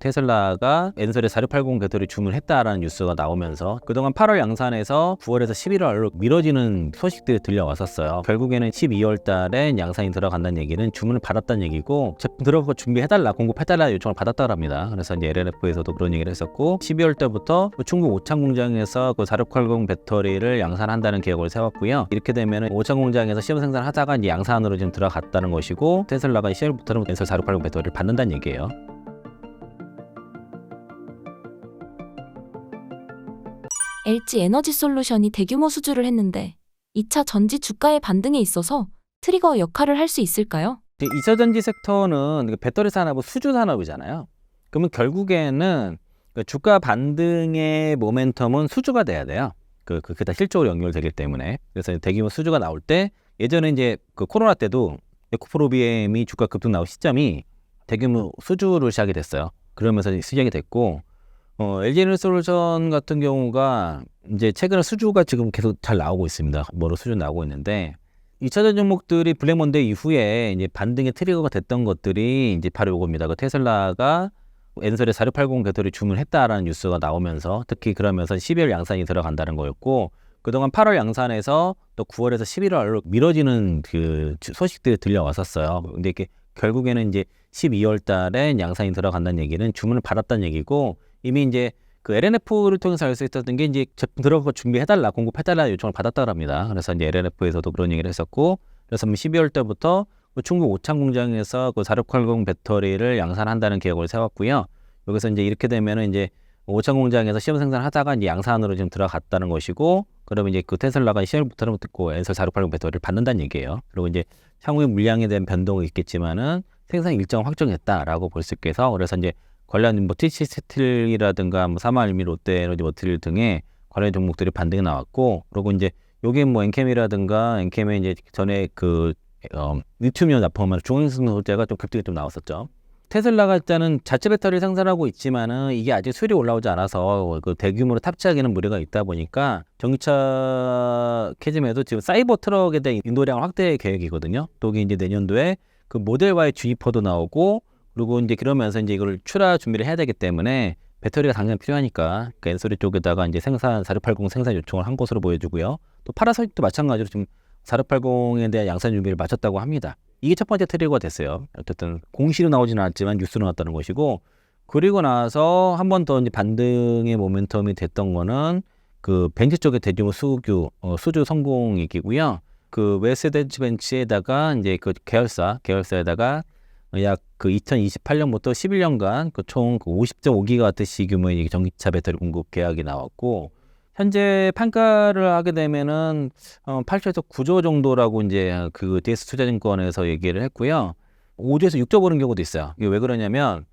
테슬라가 엔솔에 4680 배터리 주문했다라는 뉴스가 나오면서 그동안 8월 양산에서 9월에서 11월로 미뤄지는 소식들이 들려왔었어요. 결국에는 12월 달에 양산이 들어간다는 얘기는 주문을 받았다는 얘기고 제품 들어가고 준비해달라, 공급해달라 요청을 받았다고 합니다. 그래서 이제 LNF에서도 그런 얘기를 했었고 12월 때부터 충북 오창 공장에서 그 4680 배터리를 양산한다는 계획을 세웠고요. 이렇게 되면 오창 공장에서 시험 생산하다가 이제 양산으로 지금 들어갔다는 것이고 테슬라가 10월부터는 엔솔 4680 배터리를 받는다는 얘기예요. LG 에너지솔루션이 대규모 수주를 했는데 2차 전지 주가의 반등에 있어서 트리거 역할을 할 수 있을까요? 2차 전지 섹터는 배터리 산업은 수주 산업이잖아요. 그러면 결국에는 주가 반등의 모멘텀은 수주가 돼야 돼요. 그게 다 실적으로 연결되기 때문에. 그래서 대규모 수주가 나올 때 예전에 이제 그 코로나 때도 에코프로비엠이 주가 급등 나온 시점이 대규모 수주를 시작이 됐어요. 그러면서 시작이 됐고 LG에너지솔루션 같은 경우가 이제 최근에 수주가 지금 계속 잘 나오고 있습니다. 뭐로 수주 나오고 있는데 2차전 종목들이 블랙먼데이 이후에 이제 반등의 트리거가 됐던 것들이 이제 바로 이겁니다. 그 테슬라가 엔솔에 4680 배터리 주문했다라는 뉴스가 나오면서 특히 그러면서 12월 양산이 들어간다는 거였고 그동안 8월 양산에서 또 9월에서 11월로 미뤄지는 그 소식들이 들려왔었어요. 근데 이게 결국에는 이제 12월 달에 양산이 들어간다는 얘기는 주문을 받았다는 얘기고 이미 이제 그 LNF를 통해서 알 수 있었던 게 이제 제품 들어가고 준비해달라, 공급해달라 요청을 받았다고 합니다. 그래서 이제 LNF에서도 그런 얘기를 했었고 그래서 12월 때부터 충북 오창 공장에서 그 4680 배터리를 양산한다는 계획을 세웠고요. 여기서 이제 이렇게 되면은 이제 오창 공장에서 시험 생산하다가 이제 양산으로 지금 들어갔다는 것이고, 그러면 이제 그 테슬라가 10월부터는 듣고 엔솔 4680 배터리를 받는다는 얘기예요. 그리고 이제 향후에 물량에 대한 변동이 있겠지만은 생산 일정 확정했다라고 볼 수 있겠어. 그래서 이제 관련 뭐 TC 스틸이라든가 뭐 사마알미, 롯데에너지 머티리얼 등의 관련 종목들이 반등이 나왔고, 그리고 이제 요게 뭐 엔캠이라든가 엔캠에 이제 전에 그 리튬이온 납품하는 중앙성 소재가 좀 급등이 좀 나왔었죠. 테슬라가 일단은 자체 배터리를 생산하고 있지만은 이게 아직 수율이 올라오지 않아서 그 대규모로 탑재하기는 무리가 있다 보니까 전기차 캐즘에도 지금 사이버 트럭에 대한 인도량 확대 계획이거든요. 또 이제 내년도에 그 모델 Y 주니퍼도 나오고, 그리고 이제 그러면서 이제 이걸 출하 준비를 해야 되기 때문에 배터리가 당장 필요하니까 그 엔솔이 쪽에다가 이제 생산 4680 생산 요청을 한 것으로 보여주고요. 또 파라솔도 마찬가지로 지금 4680에 대한 양산 준비를 마쳤다고 합니다. 이게 첫 번째 트리거가 됐어요. 어쨌든 공시로 나오지는 않았지만 뉴스로 나왔다는 것이고, 그리고 나서 한 번 더 이제 반등의 모멘텀이 됐던 거는 그 벤츠 쪽의 대규모 수주 성공 얘기고요. 그 웨스트덴츠 벤츠에다가 이제 그 계열사에다가 약 그 2028년부터 11년간 그 총 50.5기가와트시 규모의 전기차 배터리 공급 계약이 나왔고, 현재 판가를 하게 되면은 8조에서 9조 정도라고 이제 그 DS 투자증권에서 얘기를 했고요. 5조에서 6조 보는 경우도 있어요. 이게 왜 그러냐면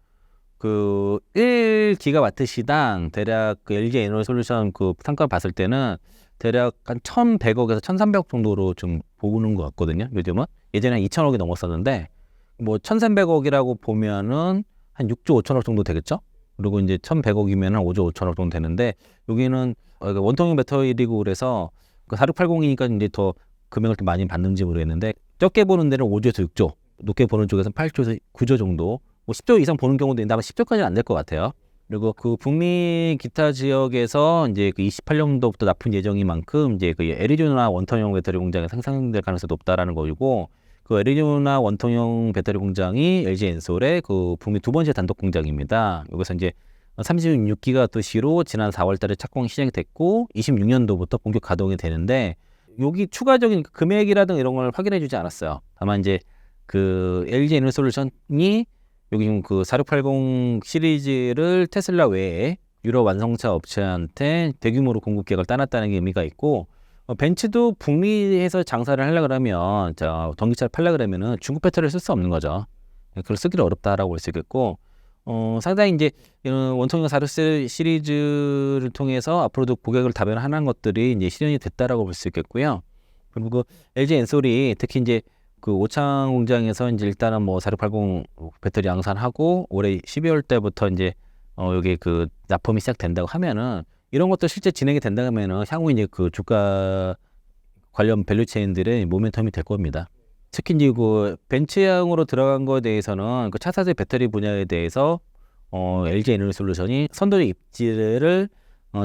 그 1기가와트 시당 대략 그 LG 에너지솔루션 그 판가를 봤을 때는 대략 한 1,100억에서 1,300억 정도로 좀 보는 것 같거든요. 요즘은 예전에 2,000억이 넘었었는데 뭐 1,300억이라고 보면은 한 6조 5천억 정도 되겠죠. 그리고 이제 1,100억이면 한 5조 5천억 정도 되는데, 여기는 원통형 배터리고 그래서 그 4680이니까 이제 더 금액을 좀 많이 받는지 모르겠는데, 적게 보는 데는 5조에서 6조, 높게 보는 쪽에서는 8조에서 9조 정도, 뭐 10조 이상 보는 경우도 있는데 아마 10조까지는 안 될 것 같아요. 그리고 그 북미 기타 지역에서 이제 그 28년도부터 납품 예정인 만큼 이제 그 애리조나 원통형 배터리 공장에 생산될 가능성이 높다라는 거고, 그 애리조나 원통형 배터리 공장이 LG 엔솔의 그 북미 두 번째 단독 공장입니다. 여기서 이제 36기가와트시로 지난 4월 달에 착공 시작이 됐고 26년도부터 본격 가동이 되는데, 여기 추가적인 금액이라든가 이런 걸 확인해 주지 않았어요. 다만 이제 그 LG 에너지솔루션이 여기 지금 그 4680 시리즈를 테슬라 외에 유럽 완성차 업체한테 대규모로 공급 계획을 따놨다는 게 의미가 있고, 벤츠도 북미에서 장사를 하려고 그러면 전기차를 팔려고 그러면은 중국 배터리를 쓸 수 없는 거죠. 그걸 쓰기는 어렵다라고 볼 수 있겠고, 상당히 이제 이런 원통형 46 시리즈를 통해서 앞으로도 고객을 다변하는 것들이 이제 실현이 됐다라고 볼 수 있겠고요. 그리고 그 LG 엔솔이 특히 이제 그 오창 공장에서 이제 일단은 뭐 4680 배터리 양산하고 올해 12월 때부터 이제 여기 그 납품이 시작된다고 하면은, 이런 것도 실제 진행이 된다면은 향후 이제 그 주가 관련 밸류체인들의 모멘텀이 될 겁니다. 특히 이제 그 벤츠향으로 들어간 거에 대해서는 그 차세대 배터리 분야에 대해서 LG 에너지솔루션이 선도적 입지를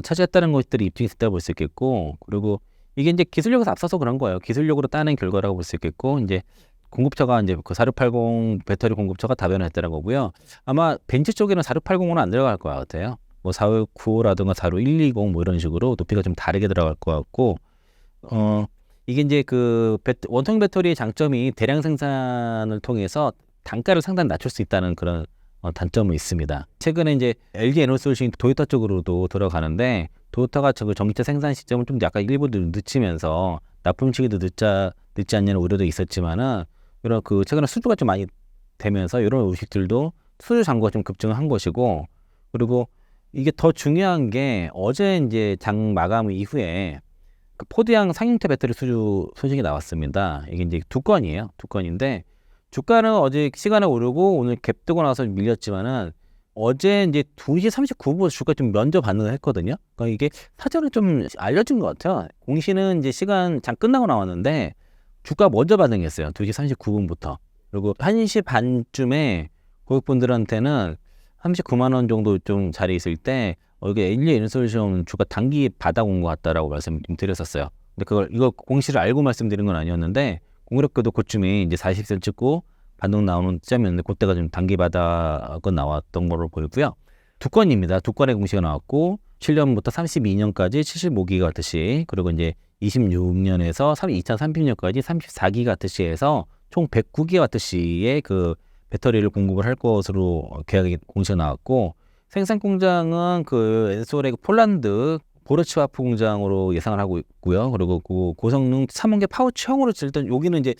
차지했다는 것들이 입증이 됐다고 볼 수 있겠고, 그리고 이게 이제 기술력에서 앞서서 그런 거예요. 기술력으로 따낸 결과라고 볼 수 있겠고, 이제 공급처가 이제 그 4680 배터리 공급처가 다변화했다는 거고요. 아마 벤츠 쪽에는 4680은 안 들어갈 것 같아요. 뭐 4695라든가 46120 뭐 이런 식으로 높이가 좀 다르게 들어갈 것 같고, 이게 이제 그 원통 배터리의 장점이 대량 생산을 통해서 단가를 상당히 낮출 수 있다는 그런 단점이 있습니다. 최근에 이제 LG 에너지솔루션이 도요타 쪽으로도 들어가는데, 도요타가 그 전기차 생산 시점을 좀 약간 일부 늦추면서 납품 시기도 늦지 않냐는 우려도 있었지만은, 이런 그 최근에 수주가 좀 많이 되면서 이런 의식들도 수주 잔고가 좀 급증한 것이고, 그리고 이게 더 중요한 게 어제 이제 장 마감 이후에 그 포드양 상용차 배터리 수주 소식이 나왔습니다. 이게 이제 두 건이에요. 두 건인데, 주가는 어제 시간에 오르고 오늘 갭 뜨고 나서 밀렸지만은, 어제 이제 2시 39분 주가 좀 먼저 반응을 했거든요. 그러니까 이게 사전에 좀 알려진 것 같아요. 공시는 이제 시간 장 끝나고 나왔는데 주가 먼저 반응했어요. 2시 39분부터. 그리고 1시 반쯤에 고객분들한테는 39만 원 정도 좀 자리에 있을 때 이게 LG 에너지솔루션 주가 단기 바닥 온 것 같다라고 말씀 좀 드렸었어요. 근데 이거 공시를 알고 말씀드린 건 아니었는데, 공교롭게도 그쯤에 이제 40선 찍고 반등 나오는 시점이었는데, 그때가 좀 단기 바닥은 나왔던 걸로 보이고요. 두 건입니다. 두 건의 공시가 나왔고, 7년부터 32년까지 75기가와트시, 그리고 이제 26년에서 2030년까지 34기가와트시에서 총 109기가와트시의 그 배터리를 공급을 할 것으로 계약이 공시가 나왔고, 생산 공장은 그 엔솔의 폴란드 보르츠와프 공장으로 예상을 하고 있고요. 그리고 그 고성능 3원계 파우치형으로 일단 여기는 이제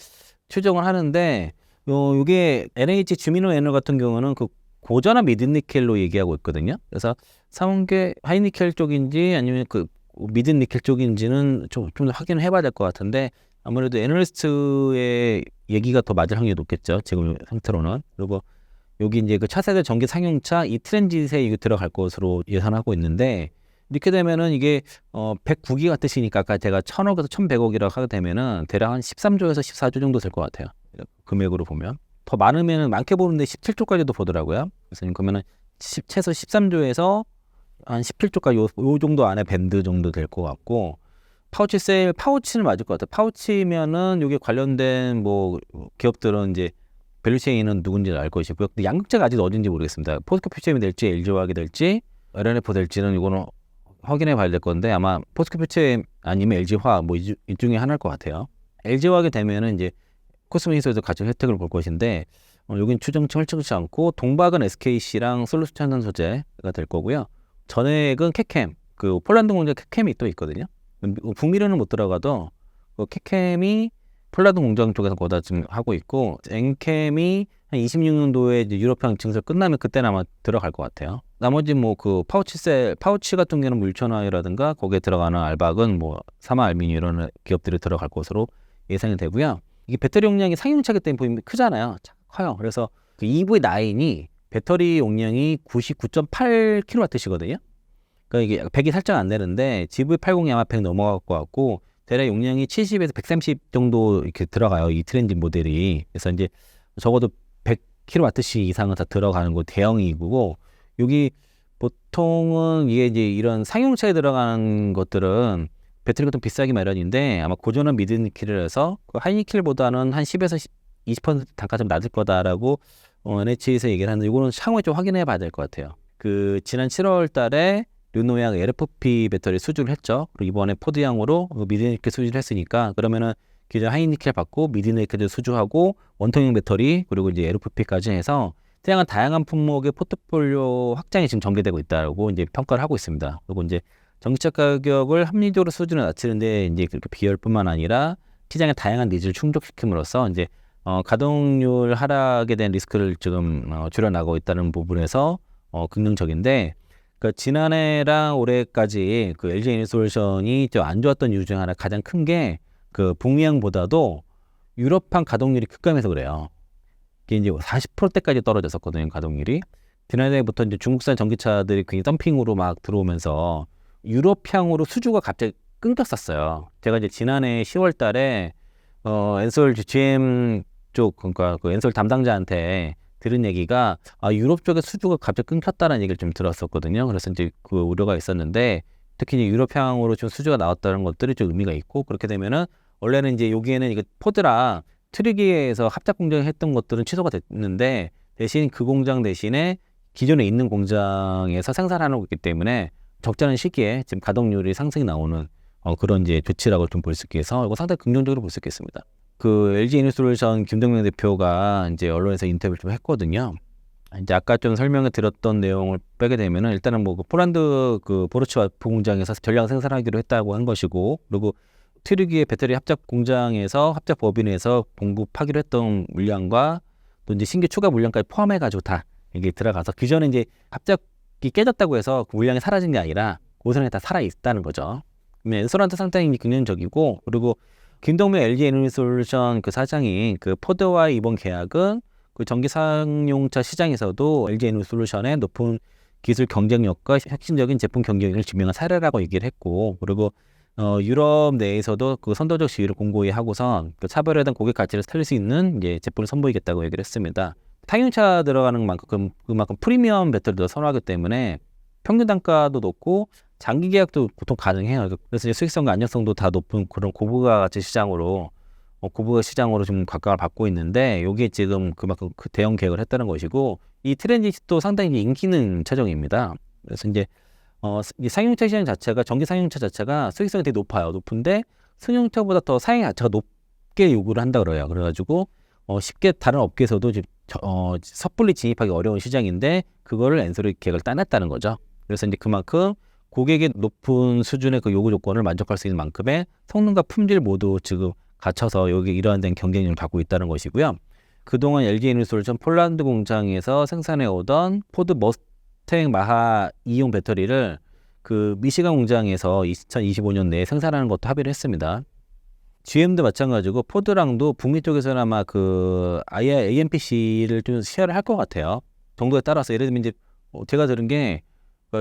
추정을 하는데, 요게 NH 주미노 에너 같은 경우는 그 고전화 미드니켈로 얘기하고 있거든요. 그래서 3원계 하이니켈 쪽인지 아니면 그 미드니켈 쪽인지는 좀 더 확인을 해봐야 될 것 같은데, 아무래도 애널리스트의 얘기가 더 맞을 확률이 높겠죠, 지금 상태로는. 그리고 여기 이제 그 차세대 전기 상용차 이 트랜짓에 이거 들어갈 것으로 예상하고 있는데, 이렇게 되면은 이게 109기가 뜻이니까 아까 제가 1000억에서 1100억이라고 하게 되면은 대략 한 13조에서 14조 정도 될 것 같아요. 금액으로 보면. 더 많으면은 많게 보는데 17조까지도 보더라고요. 그래서 그러면은 최소 13조에서 한 17조까지 요 정도 안에 밴드 정도 될 것 같고, 파우치 세일, 파우치는 맞을 것 같아요. 파우치면은 여기 관련된 뭐 기업들은 이제 밸류체인은 누군지 알 것이고요. 근데 양극재가 아직 어딘지 모르겠습니다. 포스코 퓨처엠이 될지 LG화학이 될지 LNF 될지는 이거는 확인해 봐야 될 건데, 아마 포스코 퓨처엠 아니면 LG화학 뭐 이 중에 하나일 것 같아요. LG화학이 되면은 이제 코스모히소에서 같이 혜택을 볼 것인데, 여긴 추정치 헐쩍지 않고, 동박은 SKC랑 솔루션 소재가 될 거고요. 전액은 캐캠, 그 폴란드 공장 캐캠이 또 있거든요. 북미로는 못 들어가도 그 캐캠이 폴란드 공장 쪽에서 거다 지금 하고 있고, 엔캠이 한 26년도에 이제 유럽형 증설 끝나면 그때는 아마 들어갈 것 같아요. 나머지 뭐 그 파우치 같은 경우는 물천화이라든가 거기에 들어가는 알박은 뭐 사마 알미늄 이런 기업들이 들어갈 것으로 예상이 되고요. 이게 배터리 용량이 상용차기 때문에 보이면 크잖아요. 커요. 그래서 그 EV9이 배터리 용량이 99.8kWh거든요. 그러니까 이게 100이 살짝 안 되는데, GV80이 아마 100 넘어갈 것 같고, 대략 용량이 70에서 130 정도 이렇게 들어가요, 이 트렌드 모델이. 그래서 이제 적어도 100kWh 이상은 다 들어가는 거 대형이고, 여기 보통은 이게 이제 이런 상용차에 들어가는 것들은 배터리가 좀 비싸기 마련인데, 아마 고전한 미드니켈을 해서 그 하이니켈보다는 한 10에서 20% 단가 좀 낮을 거다라고 NH에서 얘기를 하는데, 이거는 향후에 좀 확인해 봐야 될 것 같아요. 그 지난 7월 달에 르노양 LFP 배터리 수주를 했죠. 그리고 이번에 포드양으로 미드니켈 수주를 했으니까, 그러면은 기존 하이니켈 받고 미드니켈 수주하고 원통형 배터리 그리고 이제 LFP까지 해서 다양한 품목의 포트폴리오 확장이 지금 전개되고 있다고 이제 평가를 하고 있습니다. 그리고 이제 전기차 가격을 합리적으로 수준을 낮추는데 이제 그렇게 비열뿐만 아니라 시장의 다양한 니즈를 충족시킴으로써 이제 가동률 하락에 대한 리스크를 지금 줄여나가고 있다는 부분에서 긍정적인데, 그러니까 지난해랑 올해까지 그 LG 에너지솔루션이 좀 안 좋았던 이유 중 하나 가장 큰 게 그 북미향보다도 유럽판 가동률이 급감해서 그래요. 이게 이제 40%대까지 떨어졌었거든요, 가동률이. 지난해부터 이제 중국산 전기차들이 굉장히 덤핑으로 막 들어오면서 유럽향으로 수주가 갑자기 끊겼었어요. 제가 이제 지난해 10월 달에 엔솔 GM 쪽, 그러니까 그 엔솔 담당자한테 들은 얘기가 유럽 쪽에 수주가 갑자기 끊겼다는 얘기를 좀 들었었거든요. 그래서 이제 그 우려가 있었는데 특히 이제 유럽향으로 좀 수주가 나왔다는 것들이 좀 의미가 있고 그렇게 되면은 원래는 이제 여기에는 이게 포드랑 트리기에서 합작 공정했던 것들은 취소가 됐는데 대신 그 공장 대신에 기존에 있는 공장에서 생산하고 있기 때문에 적절한 시기에 지금 가동률이 상승이 나오는 그런 이제 조치라고 좀 볼 수 있겠어서 이거 상당히 긍정적으로 볼 수 있겠습니다. 그 LG 에너지솔루션 김동명 대표가 이제 언론에서 인터뷰를 좀 했거든요. 이제 아까 좀 설명을 드렸던 내용을 빼게 되면은 일단은 뭐 그 폴란드 그 보르츠와프 공장에서 전량 생산하기로 했다고 한 것이고 그리고 트리기의 배터리 합작 공장에서 합작 법인에서 공급하기로 했던 물량과 또 이제 신규 추가 물량까지 포함해가지고 다 이게 들어가서 기존에 이제 합작이 깨졌다고 해서 그 물량이 사라진 게 아니라 고스란히 다 살아 있다는 거죠. 엔솔한테 상당히 긍정적이고 그리고 김동명 LG 에너지솔루션 그 사장이 그 포드와의 이번 계약은 그 전기 상용차 시장에서도 LG 에너지솔루션의 높은 기술 경쟁력과 혁신적인 제품 경쟁력을 증명한 사례라고 얘기를 했고 그리고 유럽 내에서도 그 선도적 지위를 공고히 하고선 그 차별화된 고객 가치를 살릴 수 있는 이제 제품을 선보이겠다고 얘기를 했습니다. 상용차 들어가는 만큼 그만큼 프리미엄 배터리도 선호하기 때문에 평균 단가도 높고 장기 계약도 보통 가능해요. 그래서 이제 수익성과 안정성도 다 높은 그런 고부가 가치 시장으로 고부가 시장으로 좀 각광을 받고 있는데 여기에 지금 그만큼 그 대형 계약을 했다는 것이고 이 트랜짓도 상당히 인기 있는 차종입니다. 그래서 이제 이 상용차 시장 자체가 전기 상용차 자체가 수익성이 되게 높아요. 높은데 승용차보다 더 사양 자체가 높게 요구를 한다 그래요. 그래가지고 쉽게 다른 업계에서도 지금 섣불리 진입하기 어려운 시장인데 그거를 엔솔이 계획을 따냈다는 거죠. 그래서 이제 그만큼 고객의 높은 수준의 그 요구 조건을 만족할 수 있는 만큼의 성능과 품질 모두 지금 갖춰서 여기 이러한 된 경쟁력을 갖고 있다는 것이고요. 그동안 LG 에너지솔루션 폴란드 공장에서 생산해 오던 포드 머스탱 마하 2용 배터리를 그 미시간 공장에서 2025년 내에 생산하는 것도 합의를 했습니다. GM도 마찬가지고 포드랑도 북미 쪽에서는 아마 그 AMPC를 좀 쉐어를 할 것 같아요. 정도에 따라서 예를 들면 이제 제가 들은 게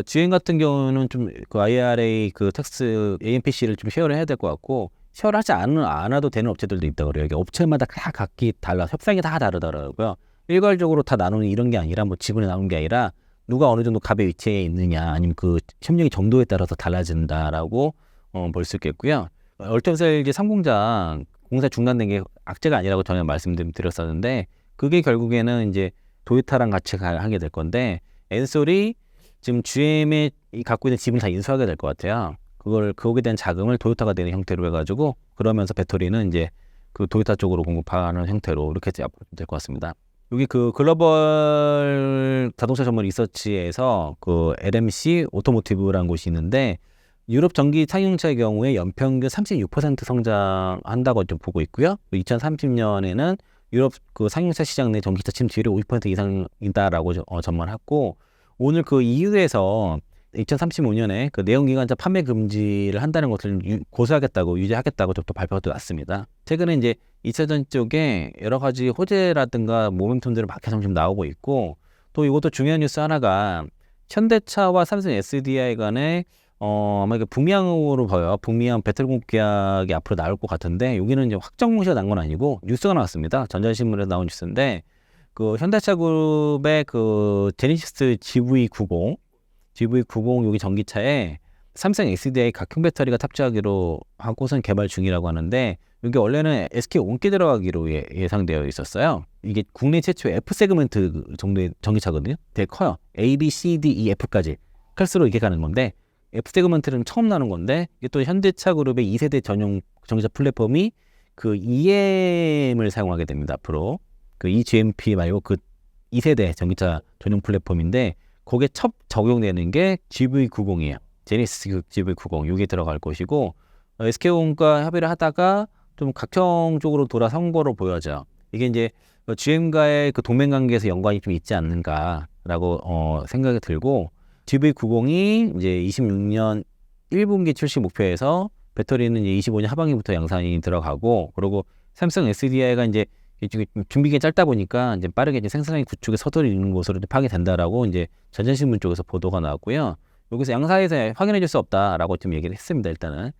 GM 같은 경우는 좀 그 IRA 그 텍스 AMPC를 좀 쉐어를 해야 될 것 같고 쉐어를 하지 않아도 되는 업체들도 있다고 그래요. 이게 업체마다 다 각기 달라 협상이 다 다르더라고요. 일괄적으로 다 나누는 이런 게 아니라 뭐 지분을 나누는 게 아니라 누가 어느 정도 갑의 위치에 있느냐 아니면 그 협력의 정도에 따라서 달라진다라고 볼 수 있겠고요. 얼터셀 이제 3공장 공사 중단된 게 악재가 아니라고 전에 말씀드렸었는데 그게 결국에는 이제 도요타랑 같이 하게 될 건데 엔솔이 지금 GM에 갖고 있는 지분을 다 인수하게 될 것 같아요. 거기에 대한 자금을 도요타가 되는 형태로 해가지고 그러면서 배터리는 이제 그 도요타 쪽으로 공급하는 형태로 이렇게 앞으로 될 것 같습니다. 여기 그 글로벌 자동차 전문 리서치에서 그 LMC 오토모티브라는 곳이 있는데 유럽 전기 상용차의 경우에 연평균 36% 성장한다고 좀 보고 있고요. 2030년에는 유럽 그 상용차 시장 내 전기차 침투율이 50% 이상이다라고 전망했고 오늘 그 EU에서 2035년에 그 내연기관차 판매 금지를 한다는 것을 고수하겠다고 유지하겠다고 또 발표가 났습니다. 최근에 이제 2차전 쪽에 여러 가지 호재라든가 모멘텀들이 막 계속 좀 나오고 있고 또 이것도 중요한 뉴스 하나가 현대차와 삼성 SDI 간에 아마 이게 북미항으로 봐요. 북미항 배터리 공급 계약이 앞으로 나올 것 같은데 여기는 이제 확정 공시가 난 건 아니고 뉴스가 나왔습니다. 전자신문에서 나온 뉴스인데 그 현대차 그룹의 그 제네시스 GV90 여기 전기차에 삼성 SDI 각형 배터리가 탑재하기로 하고선 개발 중이라고 하는데 이게 원래는 SK 온기 들어가기로 예상되어 있었어요. 이게 국내 최초 F 세그먼트 정도의 전기차거든요. 되게 커요. A, B, C, D, E, F까지 클수로 이게 가는 건데 F 세그먼트는 처음 나는 건데 이게 또 현대차 그룹의 2세대 전용 전기차 플랫폼이 그 EM을 사용하게 됩니다. 앞으로 그 eGMP 말고 그 2세대 전기차 전용 플랫폼인데 거기에 첫 적용되는 게 GV90이에요. 제네시스 GV90 이게 들어갈 것이고 SK온과 협의를 하다가 좀 각형 쪽으로 돌아선 거로 보여져요. 이게 이제 GM과의 그 동맹 관계에서 연관이 좀 있지 않는가라고 생각이 들고 GV90이 이제 26년 1분기 출시 목표에서 배터리는 이제 25년 하반기부터 양산이 들어가고 그리고 삼성 SDI가 이제 준비기간이 짧다 보니까 이제 빠르게 이제 생산량이 구축에 서두르는 것으로 파악된다라고 이제 전자신문 쪽에서 보도가 나왔고요. 여기서 양사에서 확인해 줄 수 없다라고 좀 얘기를 했습니다. 일단은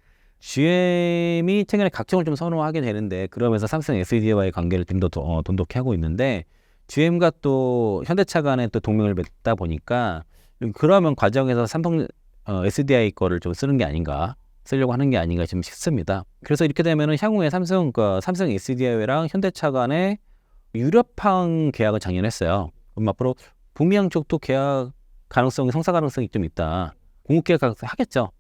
GM이 최근에 각종을 좀 선호하게 되는데 그러면서 삼성 SDI와의 관계를 좀 더 돈독히 하고 있는데 GM과 또 현대차 간에 또 동맹을 맺다 보니까 그러면 과정에서 삼성 SDI 거를 좀 쓰는 게 아닌가, 쓰려고 하는 게 아닌가 좀 싶습니다. 그래서 이렇게 되면은 향후에 삼성 SDI랑 현대차 간에 유럽항 계약을 작년에 했어요. 그럼 앞으로 북미항 쪽도 계약 가능성이, 성사 가능성이 좀 있다. 공급 계약 하겠죠.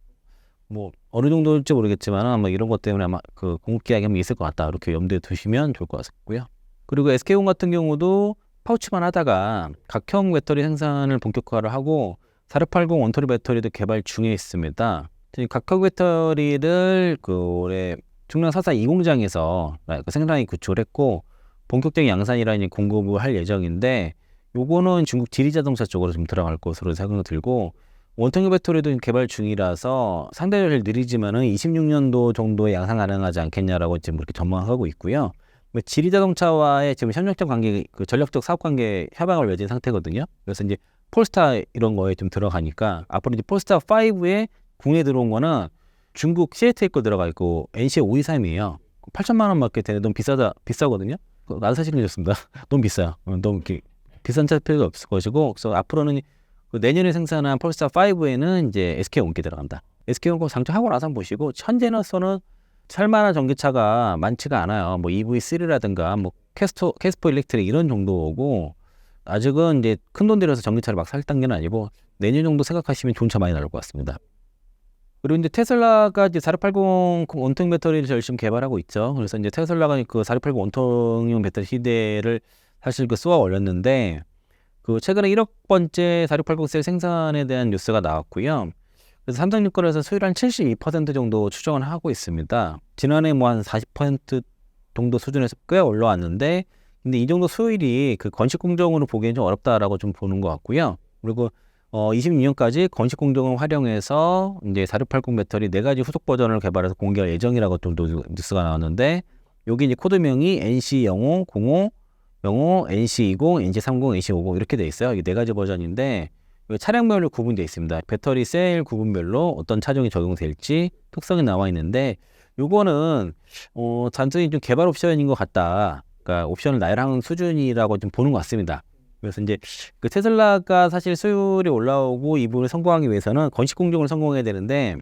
뭐 어느 정도일지 모르겠지만 아마 이런 것 때문에 아마 그 공급 계약이 한번 있을 것 같다. 이렇게 염두에 두시면 좋을 것 같고요. 그리고 SK온 같은 경우도 파우치만 하다가 각형 배터리 생산을 본격화를 하고 4680 원터리 배터리도 개발 중에 있습니다. 각형 배터리를 그 올해 충남 사사 2공장에서 생산이 구축을 했고 본격적인 양산 라인이 공급을 할 예정인데, 요거는 중국 지리자동차 쪽으로 좀 들어갈 것으로 생각이 들고, 원통형 배터리도 개발 중이라서 상대적으로 느리지만은 26년도 정도에 양산 가능하지 않겠냐라고 지금 이렇게 전망하고 있고요. 지리자동차와의 지금 협력적 관계, 그 전략적 사업 관계 협약을 맺은 상태거든요. 그래서 이제 폴스타 이런 거에 좀 들어가니까 앞으로 이제 폴스타 5에 국내에 들어온 거는 중국 CATL 거 들어가 있고 NC 523이에요. 8천만 원밖에 되는데 너무 비싸거든요. 나도 사실은 이렇습니다. 너무 비싸요. 너무 비싼 차 필요가 없을 것이고, 그래서 앞으로는 내년에 생산한 폴스타 5에는 이제 SK 온기 들어간다. SK 온거 장착하고 나서 한번 보시고, 현재로서는 살만한 전기차가 많지가 않아요. 뭐 EV3라든가 뭐 캐스퍼 일렉트릭 이런 정도고, 아직은 이제 큰 돈 들여서 전기차를 막 살 단계는 아니고 내년 정도 생각하시면 좋은 차 많이 나올 것 같습니다. 그리고 이제 테슬라가 이제 4680 원통 배터리를 열심히 개발하고 있죠. 그래서 이제 테슬라가 그 4680 원통용 배터리 시대를 사실 쏘아 올렸는데, 그 최근에 1억 번째 4680 셀 생산에 대한 뉴스가 나왔고요. 그래서 삼성유권에서 수율 한 72% 정도 추정을 하고 있습니다. 지난해 뭐 한 40% 정도 수준에서 꽤 올라왔는데, 근데 이 정도 수율이 그 건식 공정으로 보기엔 좀 어렵다라고 좀 보는 것 같고요. 그리고 26년까지 건식 공정을 활용해서 이제 4680 배터리 4가지 후속 버전을 개발해서 공개할 예정이라고 좀 뉴스가 나왔는데, 여기 이제 코드명이 NC05, 05, 05, NC20, NC30, NC50 이렇게 돼 있어요. 이게 4가지 버전인데 차량별로 구분되어 있습니다. 배터리 셀 구분별로 어떤 차종이 적용될지 특성이 나와 있는데, 요거는 단순히 좀 개발 옵션인 것 같다. 그러니까 옵션을 나열하는 수준이라고 좀 보는 것 같습니다. 그래서 이제 그 테슬라가 사실 수율이 올라오고 이 부분을 성공하기 위해서는 건식 공정을 성공해야 되는데,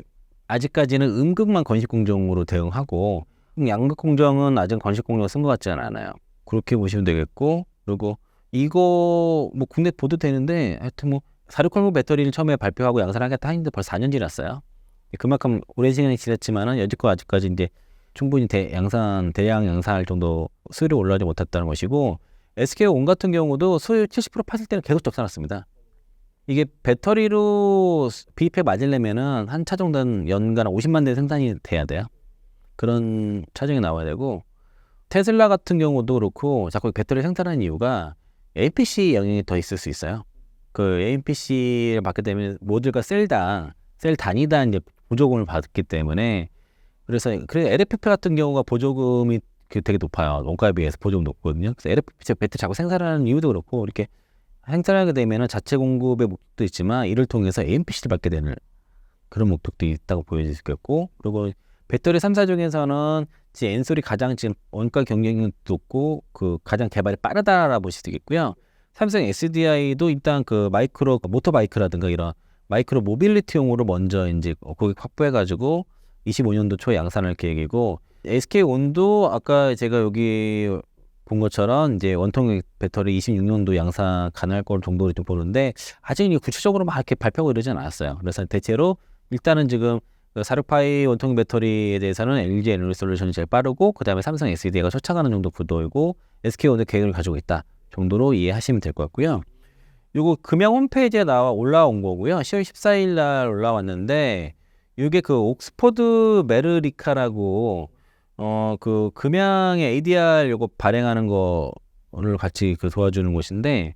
아직까지는 음극만 건식 공정으로 대응하고 양극 공정은 아직 건식 공정을 쓴 것 같지는 않아요. 그렇게 보시면 되겠고, 그리고 이거 뭐 국내 보도 되는데 하여튼 뭐 4680 배터리를 처음에 발표하고 양산하겠다 했는데 벌써 4년 지났어요. 그만큼 오랜 시간이 지났지만은 여지껏 아직까지 이제 충분히 대량 양산할 정도 수율이 올라오지 못했다는 것이고, SK온 같은 경우도 수율 70% 팠을 때는 계속 적자났습니다. 이게 배터리로 비입해 맞으려면은 한 차 정도는 연간 50만 대 생산이 돼야 돼요. 그런 차종이 나와야 되고, 테슬라 같은 경우도 그렇고 자꾸 배터리 생산하는 이유가 APC 영향이 더 있을 수 있어요. 그 APC를 받게 되면 모듈과 셀 단위당 이제 보조금을 받기 때문에, 그래서 LFP 같은 경우가 보조금이 되게 높아요. 원가에 비해서 보조금 높거든요. 그래서 LFP 배터리 자꾸 생산하는 이유도 그렇고, 이렇게 생산하게 되면은 자체 공급의 목적도 있지만 이를 통해서 AMPC를 받게 되는 그런 목적도 있다고 보여지겠고, 그리고 배터리 3사 중에서는 엔솔이 가장 지금 원가 경쟁력이 높고 그 가장 개발이 빠르다라고 보실 수 있겠고요. 삼성 SDI도 일단 그 마이크로 모터바이크라든가 이런 마이크로 모빌리티용으로 먼저 이제 고객 확보해가지고 25년도 초 양산할 계획이고, SK온도 아까 제가 여기 본 것처럼 이제 원통 배터리 26년도 양산 가능할 걸 정도로 좀 보는데, 아직 구체적으로 막 이렇게 발표하고 이러진 않았어요. 그래서 대체로 일단은 지금 4680 원통 배터리에 대해서는 LG 에너지솔루션이 제일 빠르고, 그 다음에 삼성 SDI가 쫓아가는 정도 구도이고, SK온도 계획을 가지고 있다 정도로 이해하시면 될 것 같고요. 요거 금양 홈페이지에 올라온 거고요. 10월 14일 날 올라왔는데, 이게 그 옥스퍼드 메르리카라고 그 금양의 ADR 요거 발행하는 거를 같이 그 도와주는 곳인데,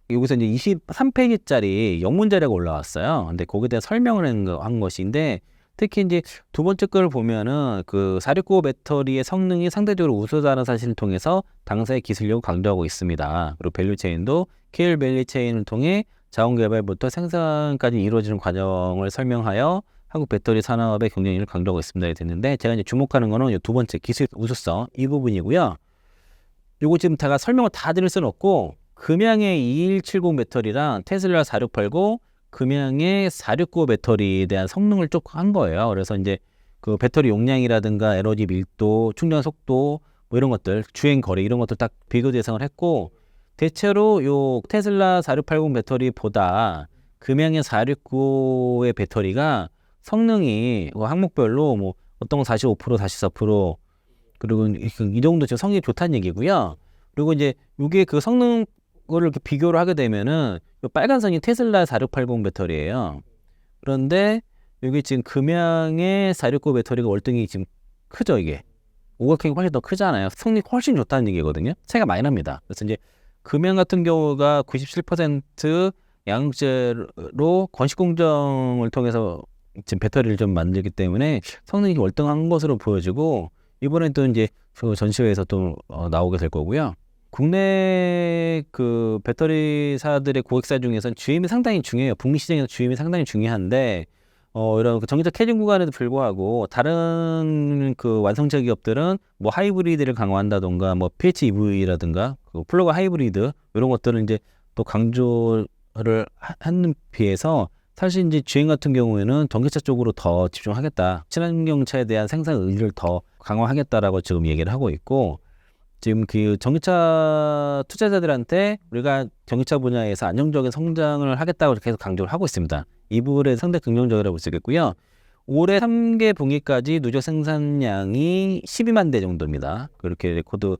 여기서 이제 23페이지짜리 영문 자료가 올라왔어요. 근데 거기에 대해 설명을 한 것인데, 특히 이제 두 번째 걸 보면은 그 4695 배터리의 성능이 상대적으로 우수하다는 사실을 통해서 당사의 기술력을 강조하고 있습니다. 그리고 밸류체인도 KL 밸류체인을 통해 자원 개발부터 생산까지 이루어지는 과정을 설명하여 한국 배터리 산업의 경쟁력을 강조하고 있습니다. 됐는데, 제가 이제 주목하는 거는 두 번째 기술 우수성 이 부분이고요. 요거 지금 제가 설명을 다 드릴 수는 없고, 금양의 2170 배터리랑 테슬라 4680, 금양의 469 배터리에 대한 성능을 쭉 한 거예요. 그래서 이제 그 배터리 용량이라든가 에너지 밀도, 충전 속도 뭐 이런 것들, 주행 거리 이런 것들 딱 비교 대상을 했고, 대체로 요 테슬라 4680 배터리보다 금양의 469의 배터리가 성능이 항목별로 뭐 어떤 건 45%, 44% 그리고 이 정도 지금 성능이 좋다는 얘기고요. 그리고 이제 이게 그 성능 거를 이렇게 비교를 하게 되면은 요 빨간 선이 테슬라 4680 배터리예요. 그런데 여기 지금 금양의 469 배터리가 월등히 지금 크죠, 이게. 오각형이 훨씬 더 크잖아요. 성능이 훨씬 좋다는 얘기거든요. 차이가 많이 납니다. 그래서 이제 금양 같은 경우가 97% 양극재로 건식 공정을 통해서 지금 배터리를 좀 만들기 때문에 성능이 월등한 것으로 보여지고, 이번엔 또 이제 전시회에서 또 나오게 될 거고요. 국내 그 배터리사들의 고객사 중에서는 GM이 상당히 중요해요. 북미 시장에서 GM이 상당히 중요한데, 이런 그 전기차 캐진 구간에도 불구하고 다른 그 완성차 기업들은 뭐 하이브리드를 강화한다던가 뭐 PHEV라든가 그 플러그 하이브리드 이런 것들을 이제 또 강조를 하는 비해서, 사실 이제 GM 같은 경우에는 전기차 쪽으로 더 집중하겠다, 친환경차에 대한 생산 의지를 더 강화하겠다라고 지금 얘기를 하고 있고, 지금 그 전기차 투자자들한테 우리가 전기차 분야에서 안정적인 성장을 하겠다고 계속 강조를 하고 있습니다. 이 부분에 상당히 긍정적이라고 볼 수 있겠고요. 올해 3개 분기까지 누적 생산량이 12만 대 정도입니다. 그렇게 레코드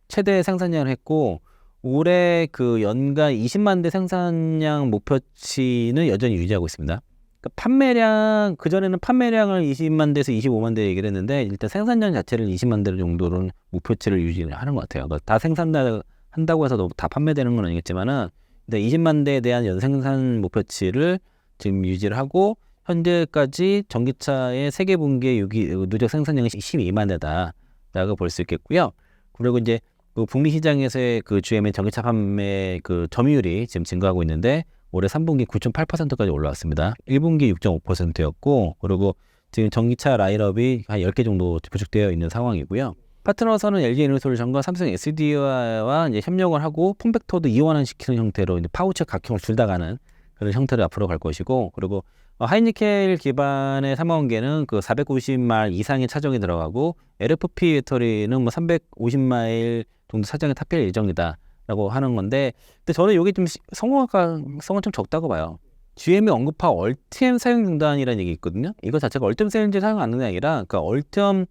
최대 생산량을 했고, 올해 그 연간 20만 대 생산량 목표치는 여전히 유지하고 있습니다. 그러니까 판매량, 그전에는 판매량을 20만 대에서 25만 대 얘기를 했는데, 일단 생산량 자체를 20만 대 정도로는 목표치를 유지하는 것 같아요. 그러니까 다 생산한다고 해서 다 판매되는 건 아니겠지만은, 일단 20만 대에 대한 연생산 목표치를 지금 유지를 하고, 현재까지 전기차의 세계 분기의 누적 생산량이 12만 대다라고 볼 수 있겠고요. 그리고 이제 그 북미 시장에서의 그 GM의 전기차 판매 그 점유율이 지금 증가하고 있는데, 올해 3분기 9.8%까지 올라왔습니다. 1분기 6.5%였고, 그리고 지금 전기차 라인업이 한 10개 정도 구축되어 있는 상황이고요. 파트너사는 LG 에너지솔루션과 삼성 SDI와 이제 협력을 하고 폼팩터도 이원화시키는 형태로 이제 파우치 각형을 줄다 가는 그런 형태로 앞으로 갈 것이고, 그리고 하이니켈 기반의 삼원계는 그 450마일 이상의 차종이 들어가고, LFP 배터리는 뭐 350마일 정도 차종에 탑재할 예정이다 라고 하는 건데, 근데 저는 이게 좀 성공 가능성은 좀 적다고 봐요. GM이 언급한 얼티엄 사용 중단이라는 얘기 있거든요. 이거 자체가 얼티엄 셀즈 사용 안 하는 게 아니라, 그 얼티엄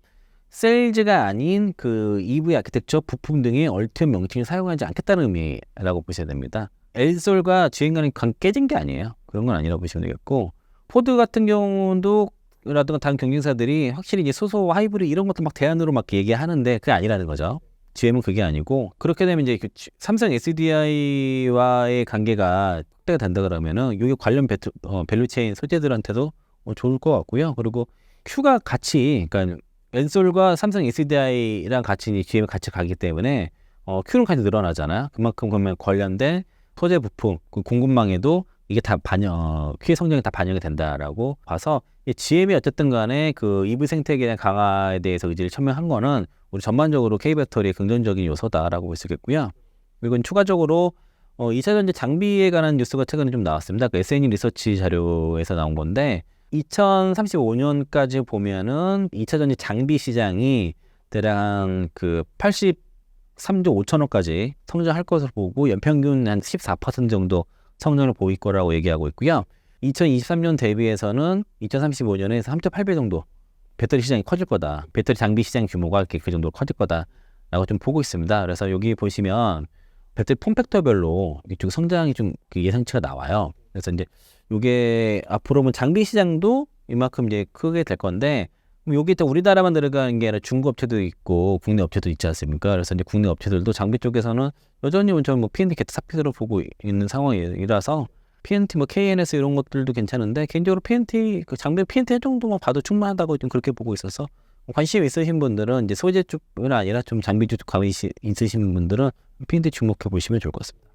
셀즈가 아닌 그 EV 아키텍처 부품 등의 얼티엄 명칭을 사용하지 않겠다는 의미라고 보셔야 됩니다. 엘솔과 GM 간의 관 깨진 게 아니에요. 그런 건 아니라고 보시면 되겠고, 포드 같은 경우도 라든가 다른 경쟁사들이 확실히 이제 소소 하이브리드 이런 것도 막 대안으로 막 얘기하는데 그게 아니라는 거죠. GM은 그게 아니고, 그렇게 되면 이제 삼성 SDI와의 관계가 확대가 된다 그러면은 여기 관련 밸류체인 소재들한테도 좋을 것 같고요. 그리고 Q가 같이, 그러니까 엔솔과 삼성 SDI랑 같이 GM이 같이 가기 때문에 Q는 같이 늘어나잖아요. 그만큼 그러면 관련된 소재 부품, 그 공급망에도 이게 다 Q의 성장이 다 반영이 된다라고 봐서, GM이 어쨌든 간에 그 EV 생태계에 대한 강화에 대해서 의지를 천명한 거는 우리 전반적으로 K배터리의 긍정적인 요소다라고 볼 수 있겠고요. 그리고 추가적으로 2차 전지 장비에 관한 뉴스가 최근에 좀 나왔습니다. 그 SNE 리서치 자료에서 나온 건데, 2035년까지 보면은 2차 전지 장비 시장이 대략 그 83조 5천억까지 성장할 것으로 보고, 연평균 한 14% 정도 성장을 보일 거라고 얘기하고 있고요. 2023년 대비해서는 2035년에서 3.8배 정도 배터리 시장이 커질 거다. 배터리 장비 시장 규모가 그 정도로 커질 거다라고 좀 보고 있습니다. 그래서 여기 보시면 배터리 폼팩터별로 이쪽 성장이 좀 예상치가 나와요. 그래서 이제 이게 앞으로 뭐 장비 시장도 이만큼 이제 크게 될 건데, 여기 또 우리나라만 들어가는 게 아니라 중국 업체도 있고 국내 업체도 있지 않습니까? 그래서 이제 국내 업체들도 장비 쪽에서는 여전히 저는 뭐 P&T 게트 사피드로 보고 있는 상황이라서, P&T 뭐 KNS 이런 것들도 괜찮은데, 개인적으로 P&T 그 장비 P&T 정도만 봐도 충분하다고 좀 그렇게 보고 있어서, 관심 있으신 분들은 이제 소재 쪽은 아니라 좀 장비 쪽 관심 있으신 분들은 P&T 주목해 보시면 좋을 것 같습니다.